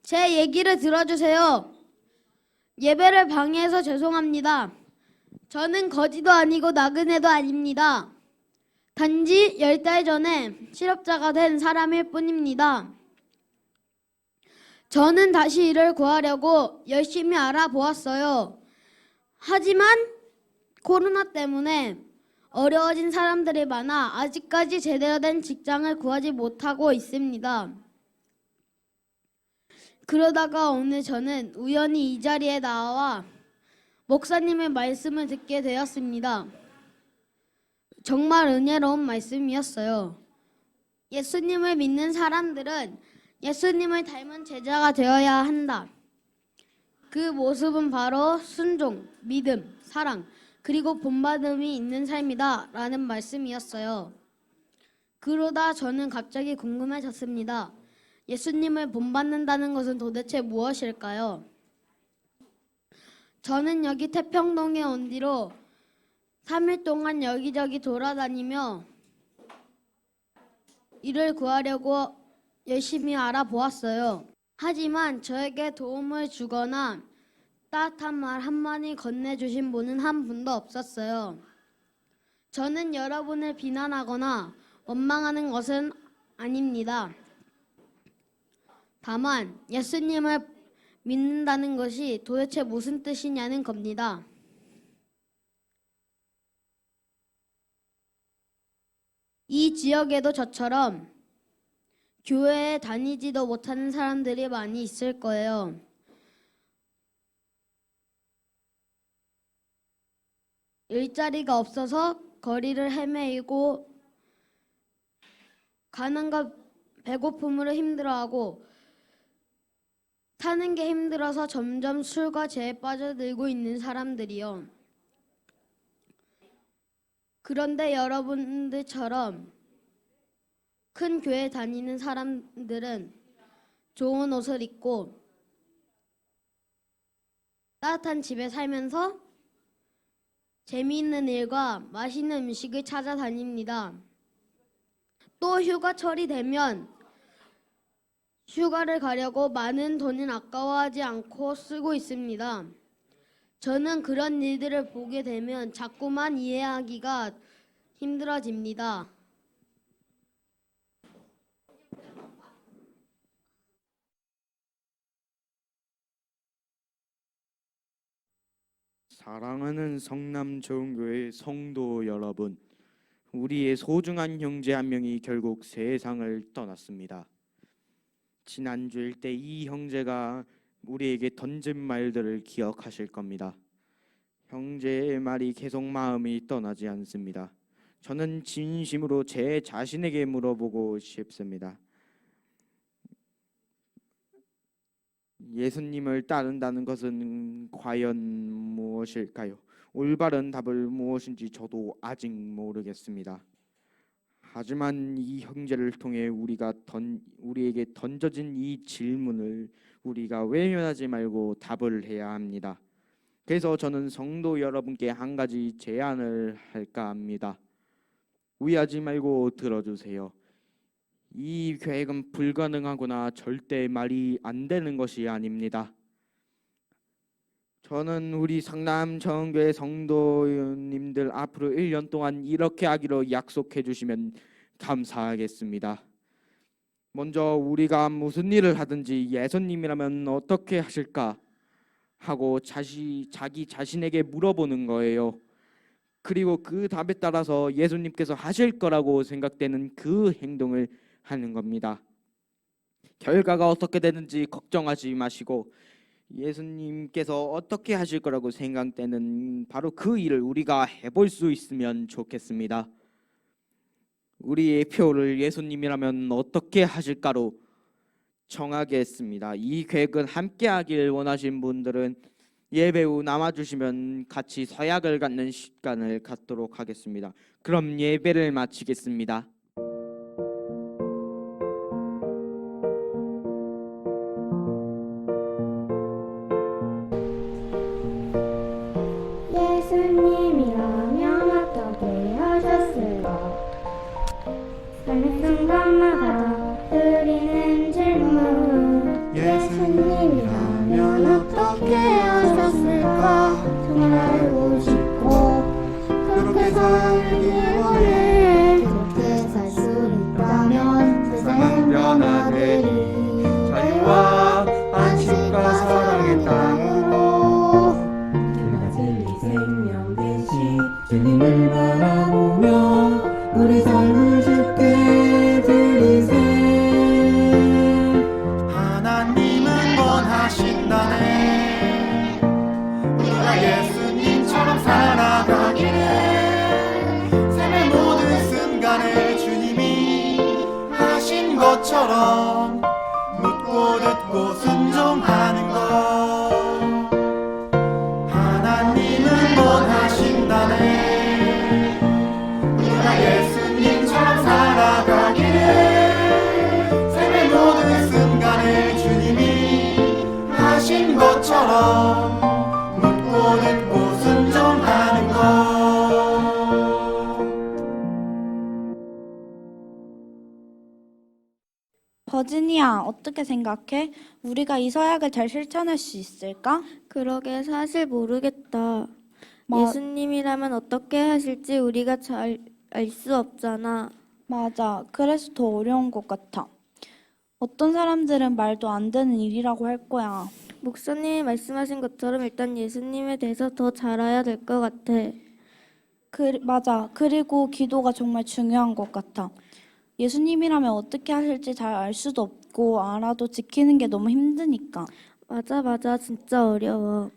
제 얘기를 들어주세요. 예배를 방해해서 죄송합니다. 저는 거지도 아니고 나그네도 아닙니다. 단지 10달 전에 실업자가 된 사람일 뿐입니다. 저는 다시 일을 구하려고 열심히 알아보았어요. 하지만 코로나 때문에 어려워진 사람들이 많아 아직까지 제대로 된 직장을 구하지 못하고 있습니다. 그러다가 오늘 저는 우연히 이 자리에 나와 목사님의 말씀을 듣게 되었습니다. 정말 은혜로운 말씀이었어요. 예수님을 믿는 사람들은 예수님을 닮은 제자가 되어야 한다. 그 모습은 바로 순종, 믿음, 사랑, 그리고 본받음이 있는 삶이다 라는 말씀이었어요. 그러다 저는 갑자기 궁금해졌습니다. 예수님을 본받는다는 것은 도대체 무엇일까요? 저는 여기 태평동에 온 뒤로 3일 동안 여기저기 돌아다니며 일을 구하려고 열심히 알아보았어요. 하지만 저에게 도움을 주거나 따뜻한 말 한마디 건네주신 분은 한 분도 없었어요. 저는 여러분을 비난하거나 원망하는 것은 아닙니다. 다만 예수님을 믿는다는 것이 도대체 무슨 뜻이냐는 겁니다. 이 지역에도 저처럼 교회에 다니지도 못하는 사람들이 많이 있을 거예요. 일자리가 없어서 거리를 헤매이고 가난과 배고픔으로 힘들어하고 사는 게 힘들어서 점점 술과 죄에 빠져들고 있는 사람들이요. 그런데 여러분들처럼 큰 교회 다니는 사람들은 좋은 옷을 입고 따뜻한 집에 살면서 재미있는 일과 맛있는 음식을 찾아다닙니다. 또 휴가철이 되면 휴가를 가려고 많은 돈을 아까워하지 않고 쓰고 있습니다. 저는 그런 일들을 보게 되면 자꾸만 이해하기가 힘들어집니다. 사랑하는 성남좋은교회 성도 여러분, 우리의 소중한 형제 한 명이 결국 세상을 떠났습니다. 지난주일 때 이 형제가 우리에게 던진 말들을 기억하실 겁니다. 형제의 말이 계속 마음이 떠나지 않습니다. 저는 진심으로 제 자신에게 물어보고 싶습니다. 예수님을 따른다는 것은 과연 무엇일까요? 올바른 답을 무엇인지 저도 아직 모르겠습니다. 하지만 이 형제를 통해 우리에게 던져진 이 질문을 우리가 외면하지 말고 답을 해야 합니다. 그래서 저는 성도 여러분께 한 가지 제안을 할까 합니다. 오해하지 말고 들어주세요. 이 계획은 불가능하거나 절대 말이 안 되는 것이 아닙니다. 저는 우리 성남정교회 성도님들 앞으로 1년 동안 이렇게 하기로 약속해 주시면 감사하겠습니다. 먼저 우리가 무슨 일을 하든지 예수님이라면 어떻게 하실까 하고 자기 자신에게 물어보는 거예요. 그리고 그 답에 따라서 예수님께서 하실 거라고 생각되는 그 행동을 하는 겁니다. 결과가 어떻게 되는지 걱정하지 마시고 예수님께서 어떻게 하실 거라고 생각되는 바로 그 일을 우리가 해볼 수 있으면 좋겠습니다. 우리의 표를 예수님이라면 어떻게 하실까로 정하겠습니다. 이 계획은 함께 하길 원하신 분들은 예배 후 남아주시면 같이 서약을 갖는 시간을 갖도록 하겠습니다. 그럼 예배를 마치겠습니다. 예수님이라면 어떻게 하셨을까? 삶의 순간마다 드리는 질문. 예수님 하나님을 바라보며 우리 삶을 주께 드리세. 하나님은 원하신다네 우리가 예수님처럼 살아가기를. 삶의 모든 순간을 주님이 하신 것처럼 묻고 듣고 순종하는 것. 하나님은 원하신다네 우리가 예수님처럼 살아가기를. 삶의 모든 순간을 주님이 하신 것처럼 묻고 듣고 순종하는 것. 버지니아, 어떻게 생각해? 우리가 이 서약을 잘 실천할 수 있을까? 그러게 사실 모르겠다. 마- 예수님이라면 어떻게 하실지 우리가 잘 알 수 없잖아. 맞아. 그래서 더 어려운 것 같아. 어떤 사람들은 말도 안 되는 일이라고 할 거야. 목사님이 말씀하신 것처럼 일단 예수님에 대해서 더 잘 알아야 될 것 같아. 맞아. 그리고 기도가 정말 중요한 것 같아. 예수님이라면 어떻게 하실지 잘 알 수도 없고 알아도 지키는 게 너무 힘드니까. 맞아. 진짜 어려워.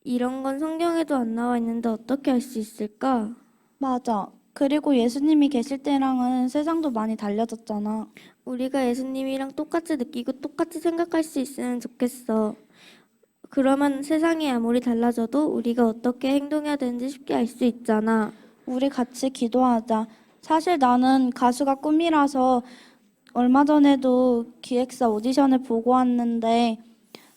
이런 건 성경에도 안 나와 있는데 어떻게 할 수 있을까? 맞아. 그리고 예수님이 계실 때랑은 세상도 많이 달라졌잖아. 우리가 예수님이랑 똑같이 느끼고 똑같이 생각할 수 있으면 좋겠어. 그러면 세상이 아무리 달라져도 우리가 어떻게 행동해야 되는지 쉽게 알 수 있잖아. 우리 같이 기도하자. 사실 나는 가수가 꿈이라서 얼마 전에도 기획사 오디션을 보고 왔는데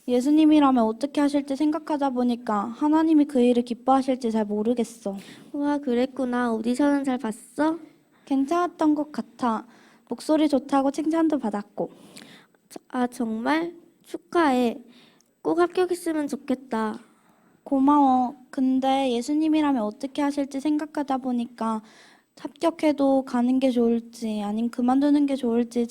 예수님이라면 어떻게 하실지 생각하다 보니까 하나님이 그 일을 기뻐하실지 잘 모르겠어. 와, 그랬구나. 오디션은 잘 봤어? 괜찮았던 것 같아. 목소리 좋다고 칭찬도 받았고. 아, 정말? 축하해. 꼭 합격했으면 좋겠다. 고마워. 근데 예수님이라면 어떻게 하실지 생각하다 보니까 합격해도 가는 게 좋을지 아니면 그만두는 게 좋을지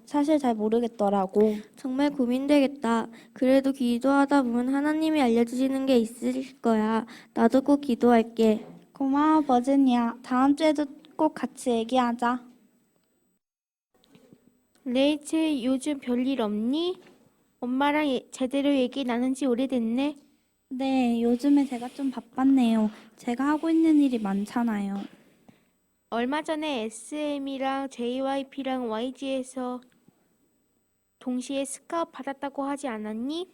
사실 잘 모르겠더라고. 정말 고민되겠다. 그래도 기도하다 보면 하나님이 알려주시는 게 있을 거야. 나도 꼭 기도할게. 고마워, 버지니아. 다음 주에도 꼭 같이 얘기하자. 레이첼 요즘 별일 없니? 엄마랑 제대로 얘기 나눈 지 오래됐네. 네, 요즘에 제가 좀 바빴네요. 제가 하고 있는 일이 많잖아요. 얼마 전에 SM이랑 JYP랑 YG에서 동시에 스카웃 받았다고 하지 않았니?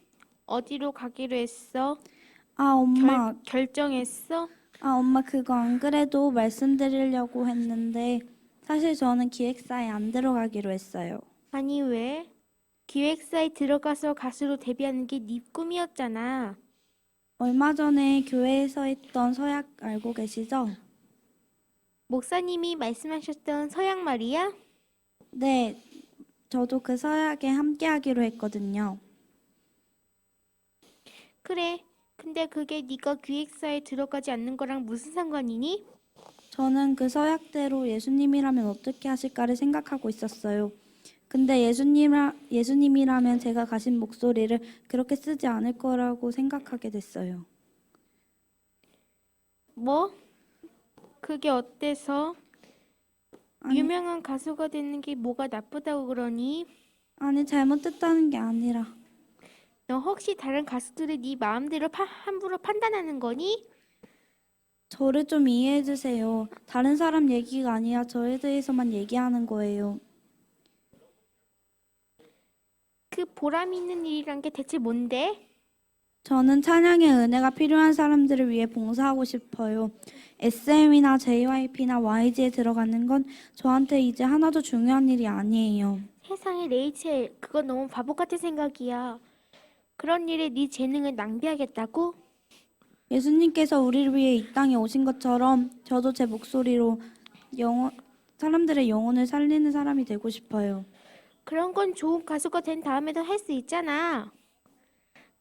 어디로 가기로 했어? 아, 엄마. 결정했어? 엄마, 그거 안 그래도 말씀드리려고 했는데 사실 저는 기획사에 안 들어가기로 했어요. 아니 왜? 기획사에 들어가서 가수로 데뷔하는 게 네 꿈이었잖아. 얼마 전에 교회에서 했던 서약 알고 계시죠? 목사님이 말씀하셨던 서양 말이야? 네, 저도 그 서약에 함께 하기로 했거든요. 그래. 근데 그게 네가 기획사에 들어가지 않는 거랑 무슨 상관이니? 저는 그 서약대로 예수님이라면 어떻게 하실까를 생각하고 있었어요. 근데 예수님이라면 제가 가진 목소리를 그렇게 쓰지 않을 거라고 생각하게 됐어요. 뭐? 그게 어때서? 아니, 유명한 가수가 되는 게 뭐가 나쁘다고 그러니? 아니 잘못했다는 게 아니라 너 혹시 다른 가수들을 네 마음대로 함부로 판단하는 거니? 저를 좀 이해해 주세요. 다른 사람 얘기가 아니라 저에 대해서만 얘기하는 거예요. 그 보람 있는 일이란 게 대체 뭔데? 저는 찬양의 은혜가 필요한 사람들을 위해 봉사하고 싶어요. SM이나 JYP나 YG에 들어가는 건 저한테 이제 하나도 중요한 일이 아니에요. 세상에 레이첼, 그건 너무 바보 같은 생각이야. 그런 일에 네 재능을 낭비하겠다고? 예수님께서 우리를 위해 이 땅에 오신 것처럼 저도 제 목소리로 사람들의 영혼을 살리는 사람이 되고 싶어요. 그런 건 좋은 가수가 된 다음에도 할 수 있잖아.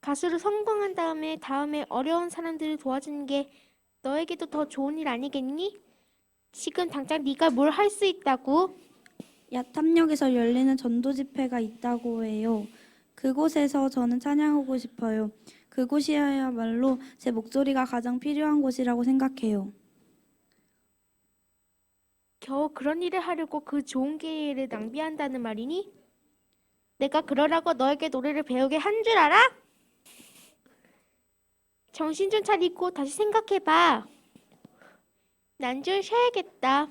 가수로 성공한 다음에 어려운 사람들을 도와주는 게 너에게도 더 좋은 일 아니겠니? 지금 당장 네가 뭘 할 수 있다고? 야탐역에서 열리는 전도 집회가 있다고 해요. 그곳에서 저는 찬양하고 싶어요. 그곳이야말로 제 목소리가 가장 필요한 곳이라고 생각해요. 겨우 그런 일을 하려고 그 좋은 기회를 낭비한다는 말이니? 내가 그러라고 너에게 노래를 배우게 한 줄 알아? 정신 좀 차리고 다시 생각해봐. 난 좀 쉬어야겠다.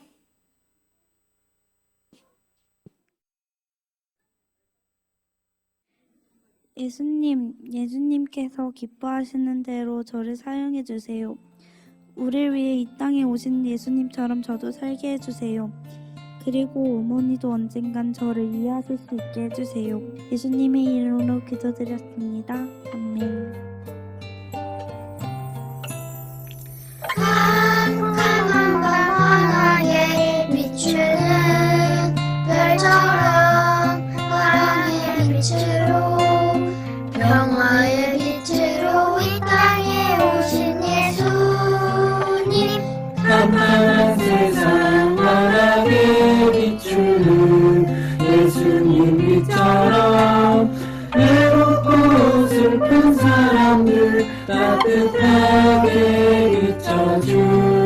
예수님께서 기뻐하시는 대로 저를 사용해 주세요. 우리를 위해 이 땅에 오신 예수님처럼 저도 살게 해주세요. 그리고 어머니도 언젠간 저를 이해하실 수 있게 해주세요. 예수님의 이름으로 기도드렸습니다. 아멘. 캄캄한 밤 하나에 비추는 별처럼 사랑의 빛으로 평화의 빛으로 이 땅에 오신 예수님 캄캄한 세상 환하게 비추는 예수님 빛처럼 외롭고 슬픈 사람들 따뜻하게 비춰주